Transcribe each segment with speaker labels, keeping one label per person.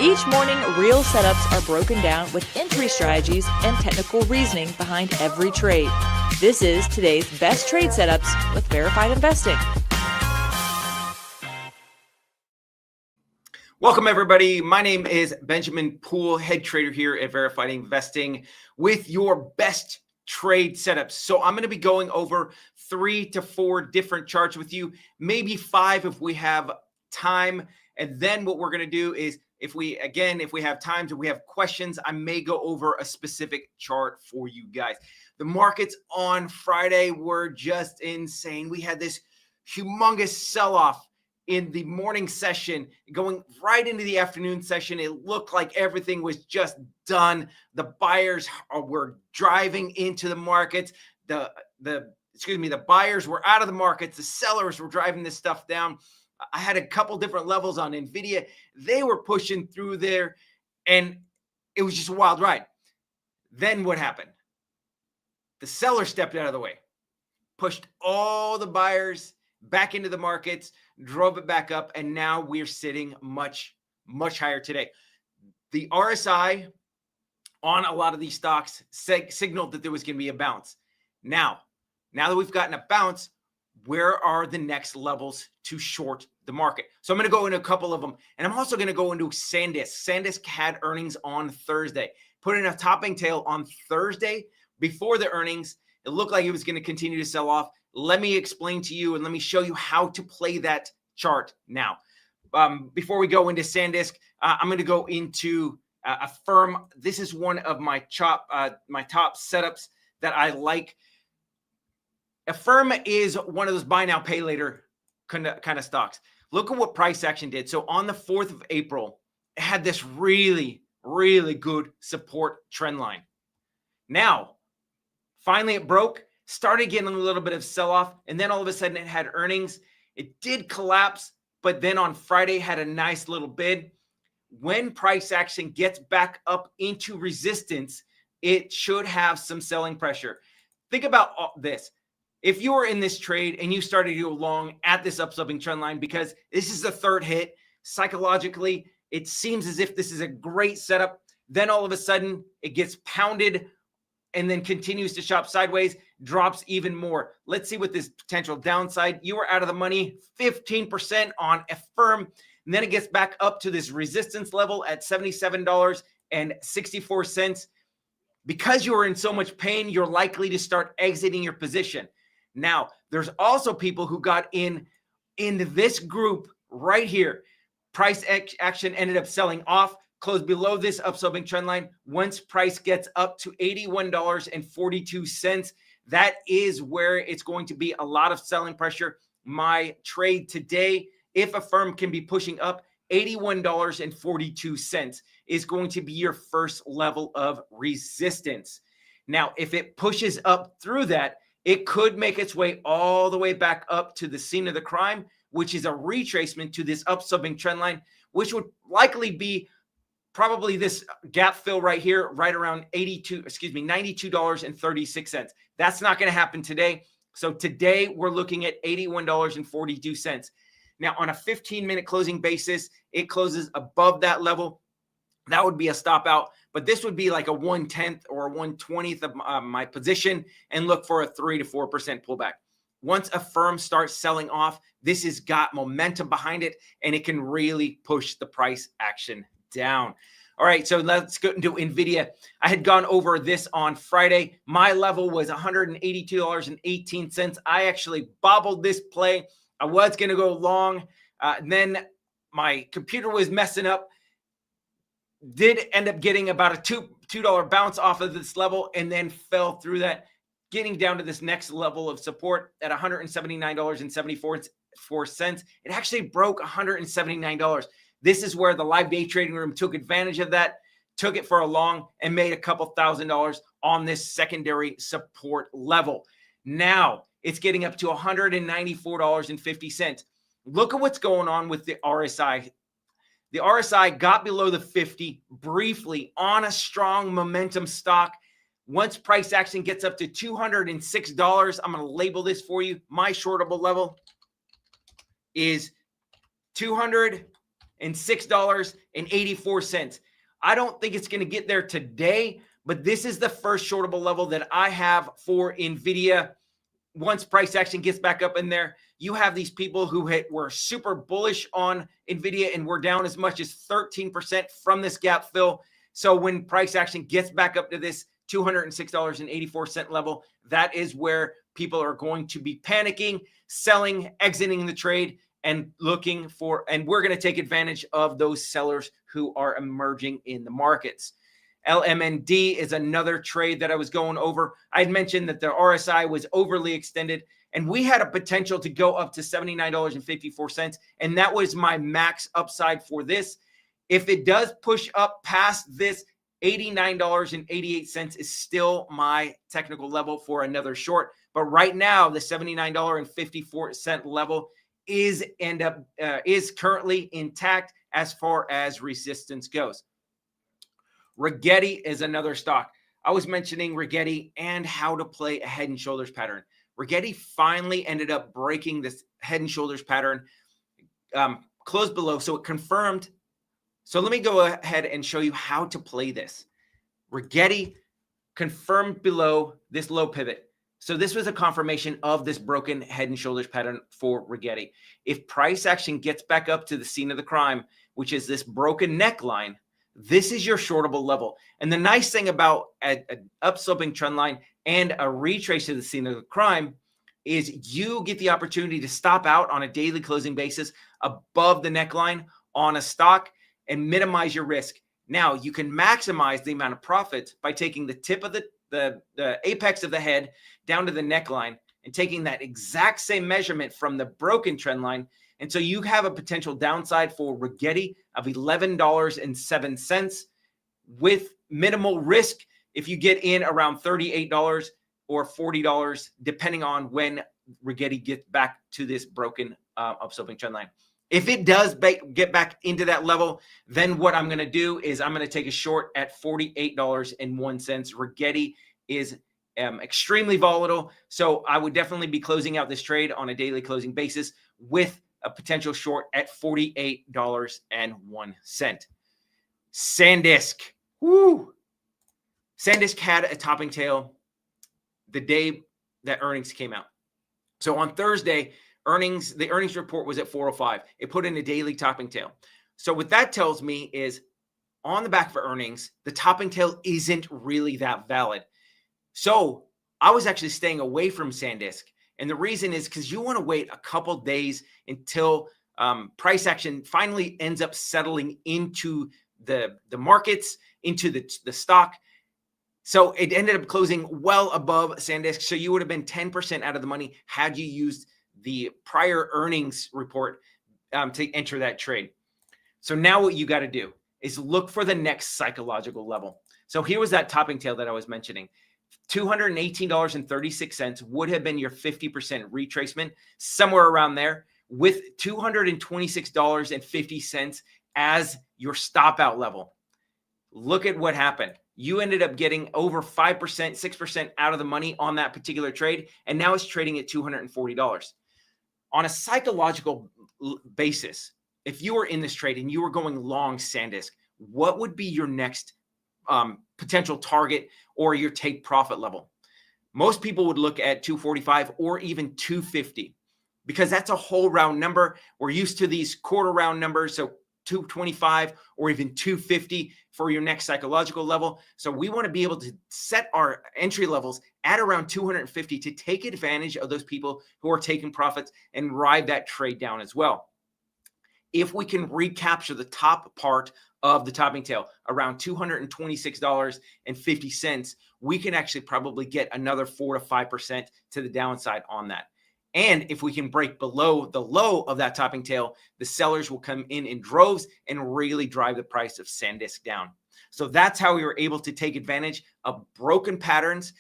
Speaker 1: Each morning, real setups are broken down with entry strategies and technical reasoning behind every trade. This is today's best trade setups with Verified Investing.
Speaker 2: Welcome, everybody. My name is Benjamin Poole, head trader here at Verified Investing with your best trade setups. So I'm going to be going over 3 to 4 different charts with you, maybe 5 if we have time. And then what we're going to do is if we have time, if we have questions, I may go over a specific chart for you guys. The markets on Friday were just insane. We had this humongous sell-off in the morning session, going right into the afternoon session. It looked like everything was just done. The buyers were driving into the markets. The buyers were out of the markets. The sellers were driving this stuff down. I had a couple different levels on Nvidia. They were pushing through there, and it was just a wild ride. Then what happened? The seller stepped out of the way, pushed all the buyers back into the markets, drove it back up, and now we're sitting much, much higher today. The RSI on a lot of these stocks signaled that there was going to be a bounce. Now that we've gotten a bounce, where are the next levels to short the market? So I'm going to go into a couple of them, and I'm also going to go into SanDisk. SanDisk had earnings on Thursday. Put in a topping tail on Thursday before the earnings. It looked like it was going to continue to sell off. Let me explain to you and let me show you how to play that chart now. Before we go into SanDisk, I'm going to go into Affirm. This is one of my top setups that I like. Affirm is one of those buy now, pay later kind of stocks. Look at what price action did. So on the 4th of April, it had this really, really good support trend line. Now, finally it broke, started getting a little bit of sell-off, and then all of a sudden it had earnings. It did collapse, but then on Friday had a nice little bid. When price action gets back up into resistance, it should have some selling pressure. Think about this. If you were in this trade and you started to go long at this upsloping trend line, because this is the third hit, psychologically, it seems as if this is a great setup. Then all of a sudden it gets pounded and then continues to shop sideways, drops even more. Let's see what this potential downside. You were out of the money, 15% on Affirm. And then it gets back up to this resistance level at $77.64. Because you were in so much pain, you're likely to start exiting your position. Now, there's also people who got in this group right here. Price action ended up selling off, closed below this upsloping trend line. Once price gets up to $81.42, that is where it's going to be a lot of selling pressure. My trade today, if Affirm can be pushing up, $81.42 is going to be your first level of resistance. Now, if it pushes up through that, it could make its way all the way back up to the scene of the crime, which is a retracement to this upsloping trend line, which would likely be probably this gap fill right here, right around $92.36. That's not going to happen today. So today we're looking at $81.42. Now on a 15-minute closing basis, it closes above that level. That would be a stop out, but this would be like a 1/10 or a 1/20th of my position, and look for a 3 to 4% pullback. Once Affirm starts selling off, this has got momentum behind it, and it can really push the price action down. All right, so let's go into Nvidia. I had gone over this on Friday. My level was $182.18. I actually bobbled this play. I was going to go long. Then my computer was messing up. Did end up getting about a $2 bounce off of this level and then fell through that, getting down to this next level of support at $179.74. It actually broke $179. This is where the live day trading room took advantage of that, took it for a long, and made a couple $1,000s on this secondary support level. Now it's getting up to $194.50. Look at what's going on with the RSI. The RSI got below the 50 briefly on a strong momentum stock. Once price action gets up to $206, I'm going to label this for you. My shortable level is $206. $206.84. I don't think it's going to get there today, but this is the first shortable level that I have for Nvidia. Once price action gets back up in there, you have these people who were super bullish on Nvidia and were down as much as 13% from this gap fill. So when price action gets back up to this $206.84 level, that is where people are going to be panicking, selling, exiting the trade, and looking for, and we're going to take advantage of those sellers who are emerging in the markets. LMND is another trade that I was going over. I had mentioned that the RSI was overly extended, and we had a potential to go up to $79.54, and that was my max upside for this. If it does push up past this, $89.88 is still my technical level for another short. But right now, the $79.54 level is currently intact as far as resistance goes. Rigetti is another stock. I was mentioning Rigetti and how to play a head and shoulders pattern. Rigetti finally ended up breaking this head and shoulders pattern, closed below, so it confirmed. So let me go ahead and show you how to play this. Rigetti confirmed below this low pivot. So this was a confirmation of this broken head and shoulders pattern for Rigetti. If price action gets back up to the scene of the crime, which is this broken neckline, this is your shortable level. And the nice thing about an upsloping trend line and a retrace to the scene of the crime is you get the opportunity to stop out on a daily closing basis above the neckline on a stock and minimize your risk. Now, you can maximize the amount of profit by taking the tip of the apex of the head down to the neckline and taking that exact same measurement from the broken trend line. And so you have a potential downside for Rigetti of $11.07 with minimal risk if you get in around $38 or $40, depending on when Rigetti gets back to this broken upsloping trend line. If it does get back into that level, then what I'm going to do is I'm going to take a short at $48.01. Rigetti is extremely volatile, so I would definitely be closing out this trade on a daily closing basis with a potential short at $48.01. SanDisk. Woo! SanDisk had a topping tail the day that earnings came out. So on Thursday, the earnings report was at 405. It put in a daily topping tail. So what that tells me is on the back of earnings, the topping tail isn't really that valid. So I was actually staying away from SanDisk. And the reason is because you want to wait a couple days until price action finally ends up settling into the markets, into the stock. So it ended up closing well above SanDisk. So you would have been 10% out of the money had you used the prior earnings report to enter that trade. So now what you got to do is look for the next psychological level. So here was that topping tail that I was mentioning. $218.36 would have been your 50% retracement, somewhere around there, with $226.50 as your stop out level. Look at what happened. You ended up getting over 5%, 6% out of the money on that particular trade, and now it's trading at $240. On a psychological basis, if you were in this trade and you were going long SanDisk, what would be your next potential target or your take profit level? Most people would look at 245 or even 250 because that's a whole round number. We're used to these quarter round numbers, so 225 or even 250 for your next psychological level. So we want to be able to set our entry levels at around 250 to take advantage of those people who are taking profits and ride that trade down as well. If we can recapture the top part of the topping tail around $226.50, we can actually probably get another 4 to 5% to the downside on that. And if we can break below the low of that topping tail, the sellers will come in droves and really drive the price of SanDisk down. So that's how we were able to take advantage of broken patterns,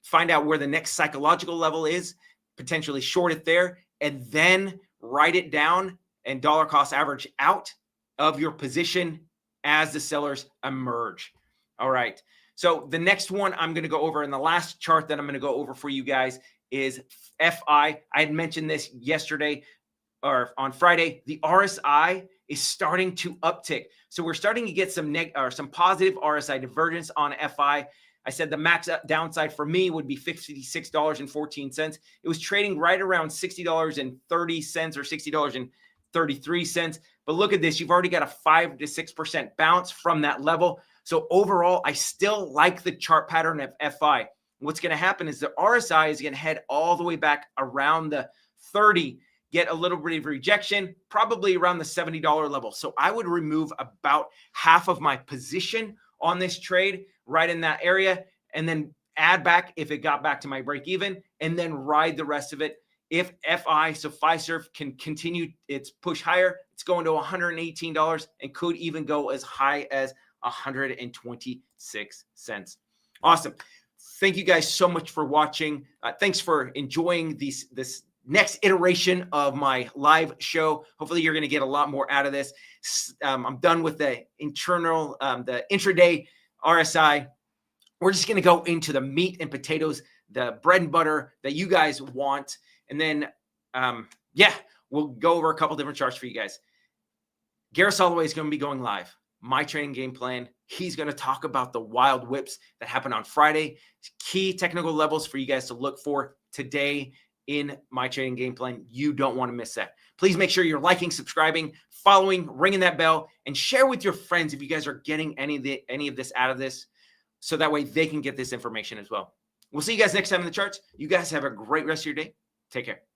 Speaker 2: find out where the next psychological level is, potentially short it there, and then write it down and dollar cost average out of your position as the sellers emerge. All right. So the next one I'm going to go over, and the last chart that I'm going to go over for you guys is FI. I had mentioned this yesterday or on Friday. The RSI is starting to uptick. So we're starting to get some positive RSI divergence on FI. I said the max downside for me would be $56.14. It was trading right around $60.30 or $60.33. But look at this. You've already got a 5 to 6% bounce from that level. So overall, I still like the chart pattern of FI. What's going to happen is the RSI is going to head all the way back around the 30, get a little bit of rejection, probably around the $70 level. So I would remove about half of my position on this trade right in that area, and then add back if it got back to my break even, and then ride the rest of it. If Fiserv can continue its push higher, it's going to $118 and could even go as high as 126 cents. Awesome. Thank you guys so much for watching. Thanks for enjoying this next iteration of my live show. Hopefully you're going to get a lot more out of this. I'm done with the the intraday RSI. We're just going to go into the meat and potatoes, the bread and butter that you guys want. And then, we'll go over a couple different charts for you guys. Gareth Soloway is going to be going live. My trading game plan. He's going to talk about the wild whips that happened on Friday. Key technical levels for you guys to look for today in my trading game plan. You don't want to miss that. Please make sure you're liking, subscribing, following, ringing that bell, and share with your friends if you guys are getting any of this out of this, so that way they can get this information as well. We'll see you guys next time in the charts. You guys have a great rest of your day. Take care.